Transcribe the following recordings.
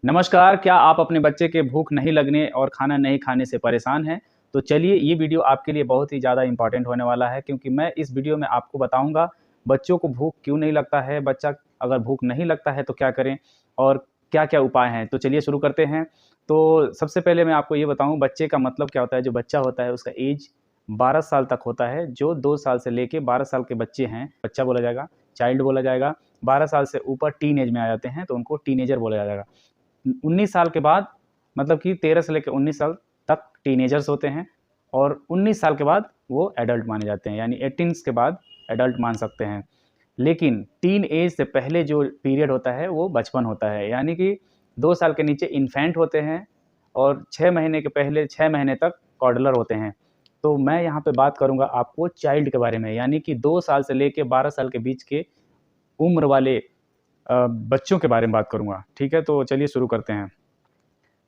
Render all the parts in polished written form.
नमस्कार, क्या आप अपने बच्चे के भूख नहीं लगने और खाना नहीं खाने से परेशान हैं? तो चलिए ये वीडियो आपके लिए बहुत ही ज़्यादा इम्पोर्टेंट होने वाला है क्योंकि मैं इस वीडियो में आपको बताऊँगा बच्चों को भूख क्यों नहीं लगता है, बच्चा अगर भूख नहीं लगता है तो क्या करें और क्या-क्या उपाय हैं? तो चलिए शुरू करते हैं। तो सबसे पहले मैं आपको ये बताऊँ बच्चे का मतलब क्या होता है, जो बच्चा होता है उसका ऐज 12 साल तक होता है, जो 2 साल से लेके 12 साल के बच्चे हैं, बच्चा बोला जाएगा, चाइल्ड बोला जाएगा। 12 साल से ऊपर टीन ऐज में आ जाते हैं तो उनको टीनेजर बोला जाएगा। 19 साल के बाद मतलब कि 13 से लेकर 19 साल तक टीनेजर्स होते हैं और 19 साल के बाद वो एडल्ट माने जाते हैं, यानी 18 के बाद एडल्ट मान सकते हैं। लेकिन टीन एज से पहले जो पीरियड होता है वो बचपन होता है, यानी कि 2 साल के नीचे इन्फेंट होते हैं और 6 महीने के पहले 6 महीने तक टॉडलर होते हैं। तो मैं यहाँ पे बात करूँगा आपको चाइल्ड के बारे में, यानी कि 2 साल से लेके 12 साल के बीच के उम्र वाले बच्चों के बारे में बात करूँगा, ठीक है? तो चलिए शुरू करते हैं।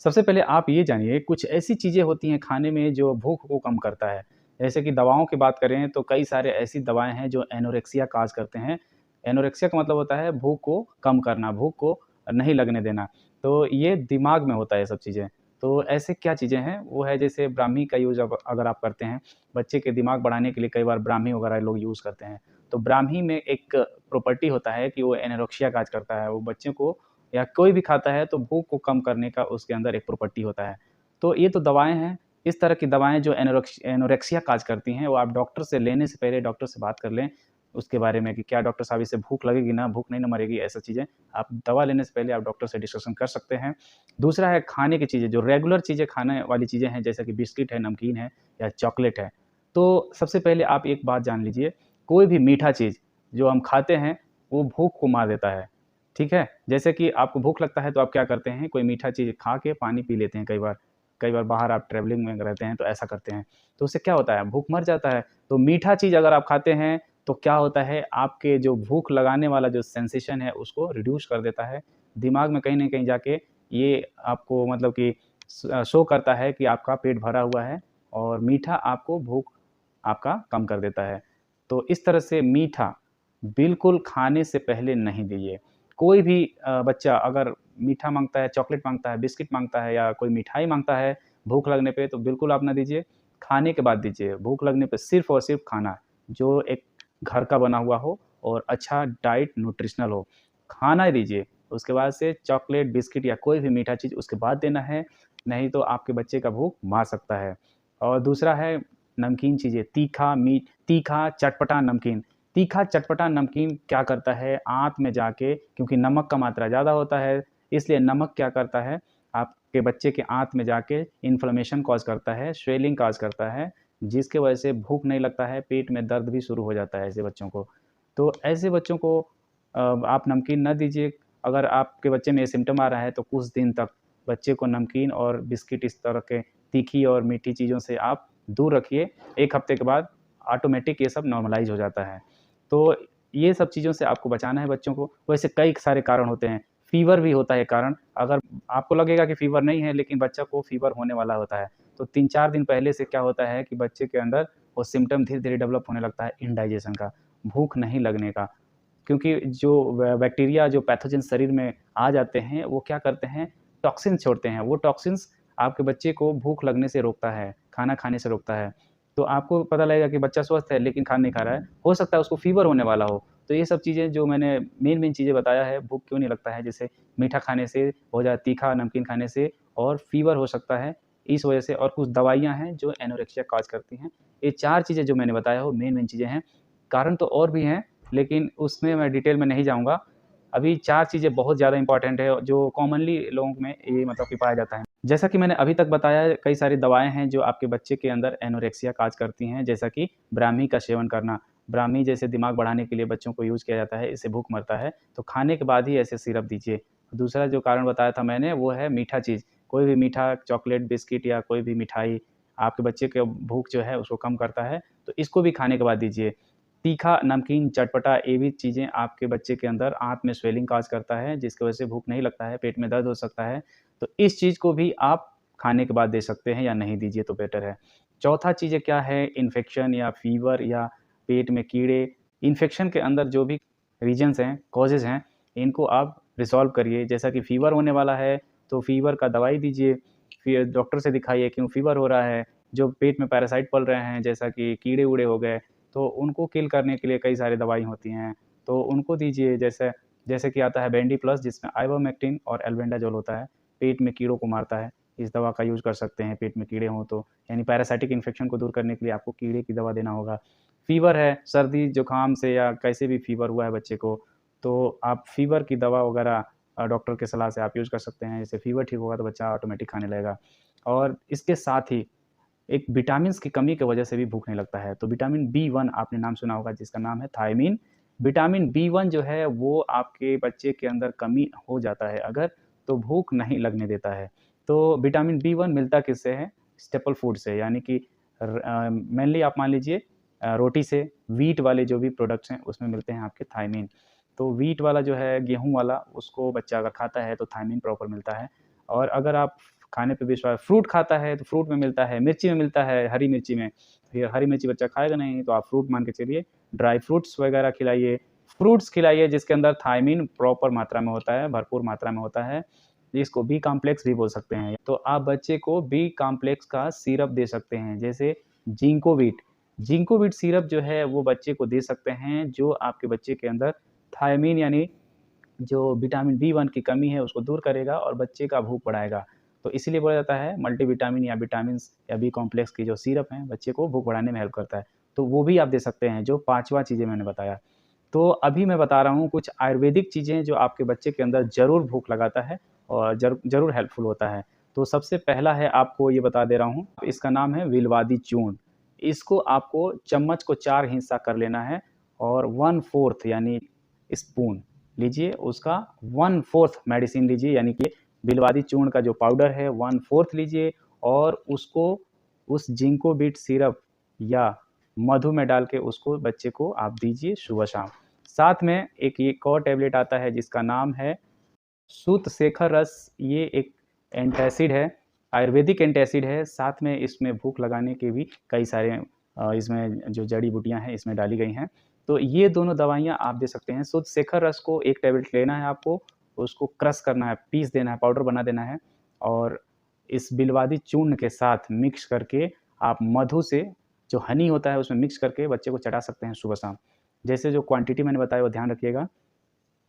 सबसे पहले आप ये जानिए कुछ ऐसी चीज़ें होती हैं खाने में जो भूख को कम करता है। जैसे कि दवाओं की बात करें तो कई सारे ऐसी दवाएँ हैं जो एनोरेक्सिया काज़ करते हैं। एनोरेक्सिया का मतलब होता है भूख को कम करना, भूख को नहीं लगने देना। तो ये दिमाग में होता है ये सब चीज़ें। तो ऐसे क्या चीज़ें हैं? वो है जैसे ब्राह्मी का यूज़ अगर आप करते हैं, बच्चे के दिमाग बढ़ाने के लिए कई बार ब्राह्मी वगैरह लोग यूज़ करते हैं। तो ब्राह्मी में एक प्रॉपर्टी होता है कि वो एनोरेक्सिया काज़ करता है। वो बच्चे को या कोई भी खाता है तो भूख को कम करने का उसके अंदर एक प्रॉपर्टी होता है। तो ये तो दवाएँ हैं, इस तरह की दवाएँ जो एनोरेक्सिया काज़ करती हैं, वो आप डॉक्टर से लेने से पहले डॉक्टर से बात कर लें, उसके बारे में कि क्या डॉक्टर साहब इससे भूख लगेगी ना, भूख नहीं ना मरेगी, ऐसा चीज़ें। आप दवा लेने से पहले आप डॉक्टर से डिस्कशन कर सकते हैं। दूसरा है खाने की चीज़ें, जो रेगुलर चीज़ें खाने वाली चीज़ें हैं, जैसे कि बिस्किट है, नमकीन है या चॉकलेट है। तो सबसे पहले आप एक बात जान लीजिए, कोई भी मीठा चीज़ जो हम खाते हैं, वो भूख को मार देता है। ठीक है? जैसे कि आपको भूख लगता है तो आप क्या करते हैं, कोई मीठा चीज़ खा के पानी पी लेते हैं कई बार। कई बार बाहर आप ट्रैवलिंग में रहते हैं तो ऐसा करते हैं। तो उससे क्या होता है, भूख मर जाता है। तो मीठा चीज़ अगर आप खाते हैं तो क्या होता है, आपके जो भूख लगाने वाला जो सेंसेशन है उसको रिड्यूस कर देता है। दिमाग में कहीं न कहीं जाके ये आपको मतलब कि शो करता है कि आपका पेट भरा हुआ है और मीठा आपको भूख आपका कम कर देता है। तो इस तरह से मीठा बिल्कुल खाने से पहले नहीं दीजिए। कोई भी बच्चा अगर मीठा माँगता है, चॉकलेट माँगता है, बिस्किट माँगता है या कोई मिठाई माँगता है भूख लगने पे तो बिल्कुल आप ना दीजिए, खाने के बाद दीजिए। भूख लगने पे सिर्फ़ और सिर्फ़ खाना, जो एक घर का बना हुआ हो और अच्छा डाइट न्यूट्रिशनल हो, खाना ही दीजिए। उसके बाद से चॉकलेट, बिस्किट या कोई भी मीठा चीज़ उसके बाद देना है, नहीं तो आपके बच्चे का भूख मार सकता है। और दूसरा है नमकीन चीज़ें, तीखा, चटपटा नमकीन। तीखा चटपटा नमकीन क्या करता है, आँत में जाके क्योंकि नमक का मात्रा ज़्यादा होता है, इसलिए नमक क्या करता है, आपके बच्चे के आँत में जाके इन्फ्लेमेशन कॉज़ करता है, स्वेलिंग कॉज़ करता है, जिसकी वजह से भूख नहीं लगता है, पेट में दर्द भी शुरू हो जाता है ऐसे बच्चों को। तो ऐसे बच्चों को आप नमकीन ना दीजिए। अगर आपके बच्चे में ये सिम्पटम आ रहा है, तो कुछ दिन तक बच्चे को नमकीन और बिस्किट इस तरह के तीखी और मीठी चीज़ों से आप दूर रखिए। 1 हफ्ते के बाद ऑटोमेटिक ये सब नॉर्मलाइज़ हो जाता है। तो ये सब चीज़ों से आपको बचाना है बच्चों को। वैसे कई सारे कारण होते हैं, फ़ीवर भी होता है कारण। अगर आपको लगेगा कि फ़ीवर नहीं है, लेकिन बच्चा को फ़ीवर होने वाला होता है, तो 3-4 दिन पहले से क्या होता है कि बच्चे के अंदर वो सिम्पटम धीरे-धीरे डेवलप होने लगता है इंडाइजेशन का, भूख नहीं लगने का। क्योंकि जो बैक्टीरिया जो पैथोजेन शरीर में आ जाते हैं, वो क्या करते हैं, टॉक्सिन छोड़ते हैं। वो टॉक्सिन्स आपके बच्चे को भूख लगने से रोकता है, खाना खाने से रोकता है। तो आपको पता लगेगा कि बच्चा स्वस्थ है लेकिन खाना नहीं खा रहा है, हो सकता है उसको फ़ीवर होने वाला हो। तो ये सब चीज़ें जो मैंने मेन-मेन चीज़ें बताया है, भूख क्यों नहीं लगता है, जैसे मीठा खाने से हो जाए, तीखा नमकीन खाने से और फ़ीवर हो सकता है, इस वजह से और कुछ दवाइयाँ हैं जो एनोरेक्सिया कॉज़ करती हैं। ये 4 चीज़ें जो मैंने बताया वो मेन-मेन चीज़ें हैं। कारण तो और भी हैं, लेकिन उसमें मैं डिटेल में नहीं जाऊँगा। अभी 4 चीज़ें बहुत ज़्यादा इम्पोर्टेंट है, जो कॉमनली लोगों में ये मतलब कि पाया जाता है। जैसा कि मैंने अभी तक बताया, कई सारी दवाएँ हैं जो आपके बच्चे के अंदर एनोरेक्सिया काज़ करती हैं, जैसा कि ब्राह्मी का सेवन करना। ब्राह्मी जैसे दिमाग बढ़ाने के लिए बच्चों को यूज़ किया जाता है, इससे भूख मरता है, तो खाने के बाद ही ऐसे सिरप दीजिए। दूसरा जो कारण बताया था मैंने, वो है मीठा चीज़। कोई भी मीठा चॉकलेट, बिस्किट या कोई भी मिठाई आपके बच्चे के भूख जो है उसको कम करता है, तो इसको भी खाने के बाद दीजिए। तीखा, नमकीन, चटपटा ये भी चीज़ें आपके बच्चे के अंदर आँत में स्वेलिंग कॉज़ करता है, जिसकी वजह से भूख नहीं लगता है, पेट में दर्द हो सकता है। तो इस चीज़ को भी आप खाने के बाद दे सकते हैं या नहीं दीजिए तो बेटर है। चौथा चीज़ें क्या है, इन्फेक्शन या फ़ीवर या पेट में कीड़े, इन्फेक्शन के अंदर जो भी रीज़न्स हैं, कॉज़ेज़ हैं, इनको आप रिज़ॉल्व करिए। जैसा कि फ़ीवर होने वाला है, तो फ़ीवर का दवाई दीजिए, फिर डॉक्टर से दिखाइए क्यों फ़ीवर हो रहा है। जो पेट में पैरासाइट पल रहे हैं जैसा कि कीड़े-वूड़े हो गए, तो उनको किल करने के लिए कई सारी दवाई होती हैं, तो उनको दीजिए। जैसे जैसे कि आता है बेंडी प्लस जिसमें आइवर्मेक्टिन और एल्बेंडाजोल होता है, पेट में कीड़ों को मारता है। इस दवा का यूज़ कर सकते हैं पेट में कीड़े हों तो, यानी पैरासाइटिक इन्फेक्शन को दूर करने के लिए आपको कीड़े की दवा देना होगा। फ़ीवर है, सर्दी जुकाम से या कैसे भी फ़ीवर हुआ है बच्चे को, तो आप फ़ीवर की दवा वगैरह डॉक्टर की सलाह से आप यूज़ कर सकते हैं। जैसे फ़ीवर ठीक होगा तो बच्चा ऑटोमेटिक खाने लगेगा। और इसके साथ ही एक विटामिन्स की कमी की वजह से भी भूख नहीं लगता है। तो विटामिन बी 1 आपने नाम सुना होगा जिसका नाम है थायमीन। विटामिन बी 1 जो है वो आपके बच्चे के अंदर कमी हो जाता है अगर, तो भूख नहीं लगने देता है। तो विटामिन बी 1 मिलता किससे है? स्टेपल फूड से, यानी कि मेनली आप मान लीजिए रोटी से, व्हीट वाले जो भी प्रोडक्ट्स हैं उसमें मिलते हैं आपके थायमीन। तो व्हीट वाला जो है गेहूँ वाला, उसको बच्चा अगर खाता है तो थायमीन प्रॉपर मिलता है। और अगर आप खाने पे विश्वास, फ्रूट खाता है तो फ्रूट में मिलता है, मिर्ची में मिलता है, हरी मिर्ची में। फिर हरी मिर्ची बच्चा खाएगा नहीं तो आप फ्रूट मान के चलिए, ड्राई फ्रूट्स वगैरह खिलाइए, फ्रूट्स खिलाइए जिसके अंदर थायमीन प्रॉपर मात्रा में होता है, भरपूर मात्रा में होता है। इसको बी कॉम्प्लेक्स भी बोल सकते हैं। तो आप बच्चे को बी कॉम्प्लेक्स का सिरप दे सकते हैं, जैसे जिंकोविट। जिंकोविट सिरप जो है वो बच्चे को दे सकते हैं, जो आपके बच्चे के अंदर थायमीन यानी जो विटामिन बी 1 की कमी है उसको दूर करेगा और बच्चे का भूख बढ़ाएगा। तो इसीलिए बोला जाता है मल्टीविटामिन या विटामिन्स या बी कॉम्प्लेक्स की जो सिरप है बच्चे को भूख बढ़ाने में हेल्प करता है। तो वो भी आप दे सकते हैं, जो 5वाँ चीज़ें मैंने बताया। तो अभी मैं बता रहा हूँ कुछ आयुर्वेदिक चीज़ें जो आपके बच्चे के अंदर ज़रूर भूख लगाता है और ज़रूर हेल्पफुल होता है। तो सबसे पहला है, आपको ये बता दे रहा हूँ, इसका नाम है विलवादी चूर्ण। इसको आपको चम्मच को 4 हिस्सा कर लेना है और 1/4 यानी स्पून लीजिए, उसका 1/4 मेडिसिन लीजिए, यानी कि बिलवादी चूर्ण का जो पाउडर है 1/4 लीजिए और उसको उस जिंको बीट सिरप या मधु में डाल के उसको बच्चे को आप दीजिए सुबह-शाम। साथ में एक और टैबलेट आता है जिसका नाम है सूत शेखर रस। ये एक एंटासिड है, आयुर्वेदिक एंटासिड है। साथ में इसमें भूख लगाने के भी कई सारे इसमें जो जड़ी-बूटियाँ हैं इसमें डाली गई हैं। तो ये दोनों दवाइयाँ आप दे सकते हैं। सूत शेखर रस को 1 टैबलेट लेना है आपको, उसको क्रश करना है, पीस देना है, पाउडर बना देना है और इस बिलवादी चूर्ण के साथ मिक्स करके आप मधु से, जो हनी होता है उसमें मिक्स करके बच्चे को चटा सकते हैं सुबह-शाम। जैसे जो क्वांटिटी मैंने बताया वो ध्यान रखिएगा।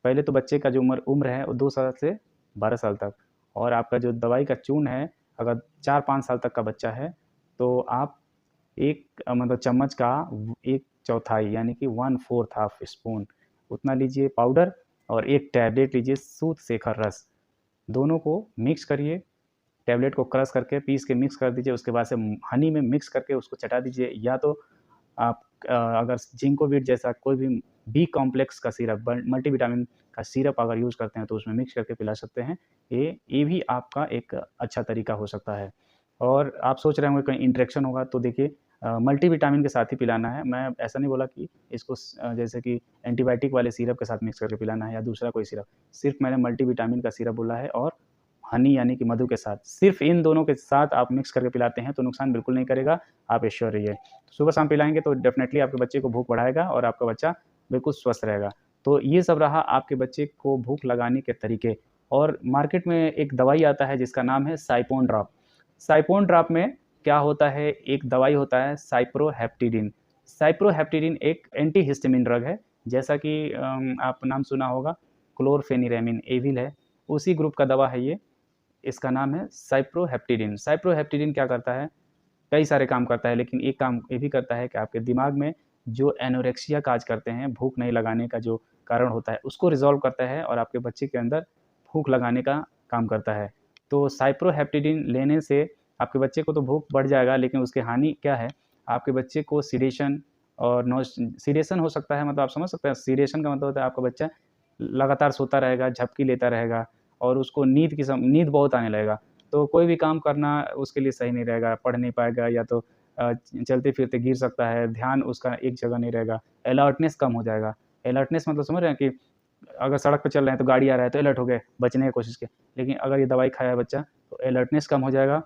पहले तो बच्चे का जो उम्र है वो 2 साल से 12 साल तक, और आपका जो दवाई का चूर्ण है, अगर 4-5 साल तक का बच्चा है, तो आप मतलब चम्मच का 1/4 यानी कि 1/4 हाफ स्पून उतना लीजिए पाउडर और 1 टैबलेट लीजिए सूत शेखर रस। दोनों को मिक्स करिए, टैबलेट को क्रश करके पीस के मिक्स कर दीजिए, उसके बाद से हनी में मिक्स करके उसको चटा दीजिए, या तो आप अगर जिंकोविट जैसा कोई भी बी कॉम्प्लेक्स का सिरप, मल्टीविटामिन का सिरप अगर यूज़ करते हैं तो उसमें मिक्स करके पिला सकते हैं। ये भी आपका एक अच्छा तरीका हो सकता है। और आप सोच रहे होंगे कहीं इंटरेक्शन होगा, तो देखिए मल्टीविटामिन के साथ ही पिलाना है। मैं ऐसा नहीं बोला कि इसको जैसे कि एंटीबायोटिक वाले सिरप के साथ मिक्स करके पिलाना है या दूसरा कोई सिरप। सिर्फ़ मैंने मल्टीविटामिन का सिरप बोला है और हनी यानी कि मधु के साथ। सिर्फ़ इन दोनों के साथ आप मिक्स करके पिलाते हैं तो नुकसान बिल्कुल नहीं करेगा, आप एश्योर रहिए। सुबह-शाम पिलाएँगे तो डेफ़िनेटली आपके बच्चे को भूख बढ़ाएगा और आपका बच्चा बिल्कुल स्वस्थ रहेगा। तो ये सब रहा आपके बच्चे को भूख लगाने के तरीके। और मार्केट में एक दवाई आता है जिसका नाम है साइपोन ड्रॉप। साइपोन ड्रॉप में क्या होता है, एक दवाई होता है साइप्रोहेप्टेडिन। साइप्रोहेप्टेडिन एक एंटीहिस्टामिन ड्रग है, जैसा कि आप नाम सुना होगा क्लोरफेनिरामिन, एविल है, उसी ग्रुप का दवा है ये। इसका नाम है साइप्रोहेप्टेडिन। साइप्रोहेप्टेडिन क्या करता है? कई सारे काम करता है, लेकिन एक काम ये भी करता है कि आपके दिमाग में जो एनोरेक्सिया काज करते हैं, भूख नहीं लगाने का जो कारण होता है, उसको रिज़ॉल्व करता है और आपके बच्चे के अंदर भूख लगाने का काम करता है। तो साइप्रोहेप्टेडिन लेने से आपके बच्चे को तो भूख बढ़ जाएगा, लेकिन उसकी हानि क्या है? आपके बच्चे को सिडेशन और सिडेशन हो सकता है, मतलब आप समझ सकते हैं, सिडेशन का मतलब होता है आपका बच्चा लगातार सोता रहेगा, झपकी लेता रहेगा और उसको नींद बहुत आने लगेगा। तो कोई भी काम करना उसके लिए सही नहीं रहेगा, पढ़ नहीं पाएगा, या तो चलते-फिरते गिर सकता है, ध्यान उसका एक जगह नहीं रहेगा, अलर्टनेस कम हो जाएगा। अलर्टनेस मतलब समझ रहे हैं कि अगर सड़क पे चल रहे हैं तो गाड़ी आ रहा है तो अलर्ट हो गए, बचने की कोशिश की। लेकिन अगर ये दवाई खाया बच्चा तो अलर्टनेस कम हो जाएगा।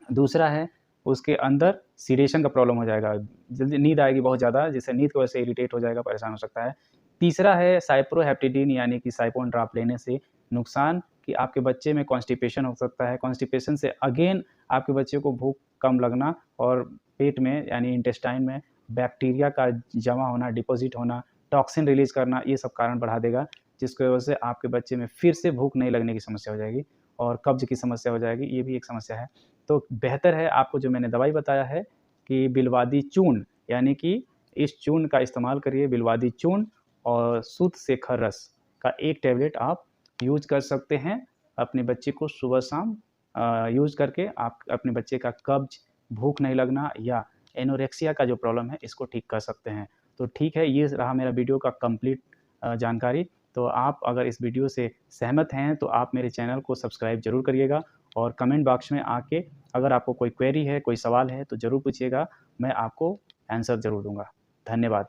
दूसरा है, उसके अंदर सीडेशन का प्रॉब्लम हो जाएगा, जल्दी नींद आएगी बहुत ज़्यादा, जिससे नींद की वजह से इरिटेट हो जाएगा, परेशान हो सकता है। तीसरा है साइप्रोहेप्टेडिन यानी कि साइपोन ड्रॉप लेने से नुकसान कि आपके बच्चे में कॉन्स्टिपेशन हो सकता है। कॉन्स्टिपेशन से अगेन आपके बच्चे को भूख कम लगना और पेट में यानी इंटेस्टाइन में बैक्टीरिया का जमा होना, डिपॉजिट होना, टॉक्सिन रिलीज़ करना, ये सब कारण बढ़ा देगा, जिसकी वजह से आपके बच्चे में फिर से भूख नहीं लगने की समस्या हो जाएगी और कब्ज़ की समस्या हो जाएगी, ये भी एक समस्या है। तो बेहतर है आपको जो मैंने दवाई बताया है कि बिलवादी चूर्ण, यानी कि इस चूर्ण का इस्तेमाल करिए, बिलवादी चूर्ण और शुद्ध शेखर रस का 1 टैबलेट आप यूज़ कर सकते हैं। अपने बच्चे को सुबह-शाम यूज़ करके आप अपने बच्चे का कब्ज़, भूख नहीं लगना या एनोरेक्सिया का जो प्रॉब्लम है, इसको ठीक कर सकते हैं। तो ठीक है, ये रहा मेरा वीडियो का कंप्लीट जानकारी। तो आप अगर इस वीडियो से सहमत हैं, तो आप मेरे चैनल को सब्सक्राइब ज़रूर करिएगा और कमेंट बॉक्स में आके अगर आपको कोई क्वेरी है, कोई सवाल है, तो ज़रूर पूछिएगा, मैं आपको आंसर ज़रूर दूँगा। धन्यवाद।